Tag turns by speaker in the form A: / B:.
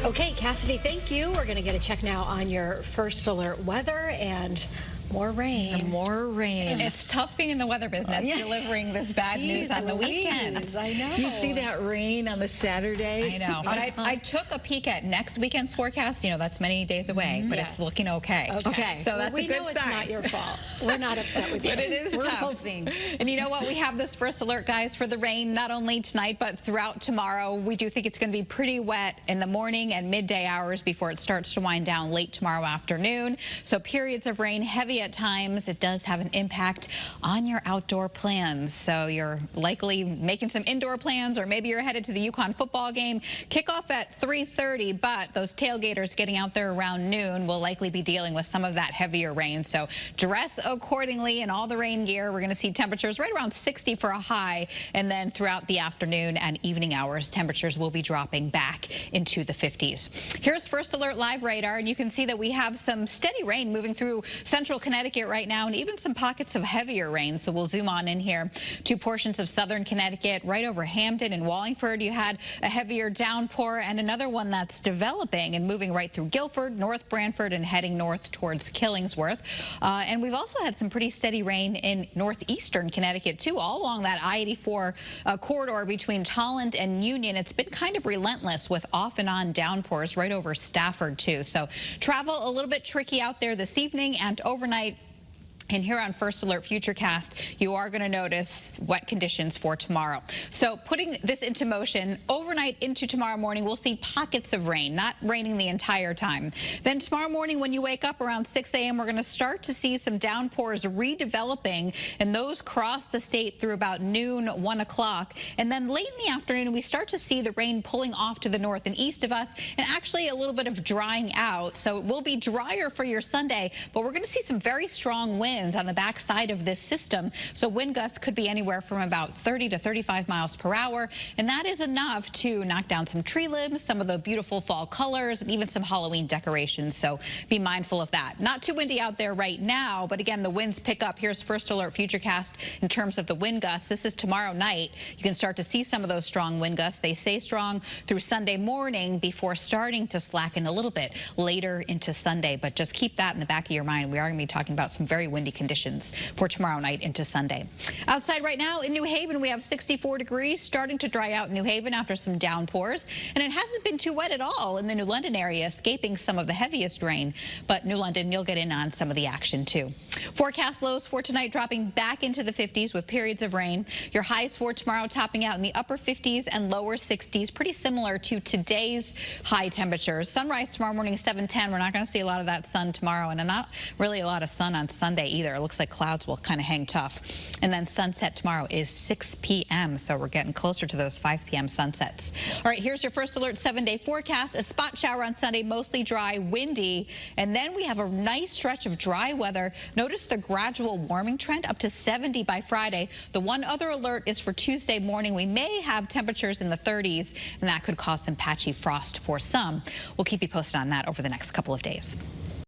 A: Okay, Cassidy, thank you. We're going to get a check now on your first alert weather and more rain.
B: More rain.
C: It's tough being in the weather business, delivering this bad news on the weekends.
A: I know.
B: You see that rain on the Saturday?
C: I know. But I took a peek at next weekend's forecast. You know, that's many days away, but it's looking okay.
A: Okay.
C: So that's a good sign.
A: It's not your fault. We're not upset with you.
C: But it is
B: We're
C: tough.
B: hoping.
C: And you know what? We have this first alert, guys, for the rain, not only tonight, but throughout tomorrow. We do think it's going to be pretty wet in the morning and midday hours before it starts to wind down late tomorrow afternoon. So periods of rain, heavy at times. It does have an impact on your outdoor plans. So you're likely making some indoor plans, or maybe you're headed to the UConn football game. Kickoff at 3:30, but those tailgaters getting out there around noon will likely be dealing with some of that heavier rain. So dress accordingly in all the rain gear. We're going to see temperatures right around 60 for a high, and then throughout the afternoon and evening hours, temperatures will be dropping back into the 50s. Here's First Alert Live radar, and you can see that we have some steady rain moving through central Connecticut right now, and even some pockets of heavier rain. So we'll zoom on in here to portions of southern Connecticut. Right over Hamden and Wallingford, you had a heavier downpour, and another one that's developing and moving right through Guilford, North Branford, and heading north towards Killingsworth. And we've also had some pretty steady rain in northeastern Connecticut too, all along that I-84 corridor between Tolland and Union. It's been kind of relentless with off and on downpours right over Stafford too. So travel a little bit tricky out there this evening and overnight. And here on First Alert Futurecast, you are going to notice wet conditions for tomorrow. So putting this into motion, overnight into tomorrow morning, we'll see pockets of rain, not raining the entire time. Then tomorrow morning when you wake up around 6 a.m., we're going to start to see some downpours redeveloping, and those cross the state through about noon, 1 o'clock. And then late in the afternoon, we start to see the rain pulling off to the north and east of us, and actually a little bit of drying out. So it will be drier for your Sunday, but we're going to see some very strong winds on the backside of this system. So wind gusts could be anywhere from about 30 to 35 miles per hour. And that is enough to knock down some tree limbs, some of the beautiful fall colors, and even some Halloween decorations. So be mindful of that. Not too windy out there right now, but again, the winds pick up. Here's First Alert Futurecast in terms of the wind gusts. This is tomorrow night. You can start to see some of those strong wind gusts. They stay strong through Sunday morning before starting to slacken a little bit later into Sunday. But just keep that in the back of your mind. We are going to be talking about some very windy conditions for tomorrow night into Sunday. Outside right now in New Haven, we have 64 degrees, starting to dry out in New Haven after some downpours. And it hasn't been too wet at all in the New London area, escaping some of the heaviest rain. But New London, you'll get in on some of the action too. Forecast lows for tonight dropping back into the 50s with periods of rain. Your highs for tomorrow topping out in the upper 50s and lower 60s, pretty similar to today's high temperatures. Sunrise tomorrow morning 7:10. We're not going to see a lot of that sun tomorrow, and not really a lot of sun on Sunday either. It looks like clouds will kind of hang tough. And then sunset tomorrow is 6 p.m. So we're getting closer to those 5 p.m. sunsets. All right, here's your First Alert 7-day forecast. A spot shower on Sunday, mostly dry, windy. And then we have a nice stretch of dry weather. Notice the gradual warming trend up to 70 by Friday. The one other alert is for Tuesday morning. We may have temperatures in the 30s, and that could cause some patchy frost for some. We'll keep you posted on that over the next couple of days.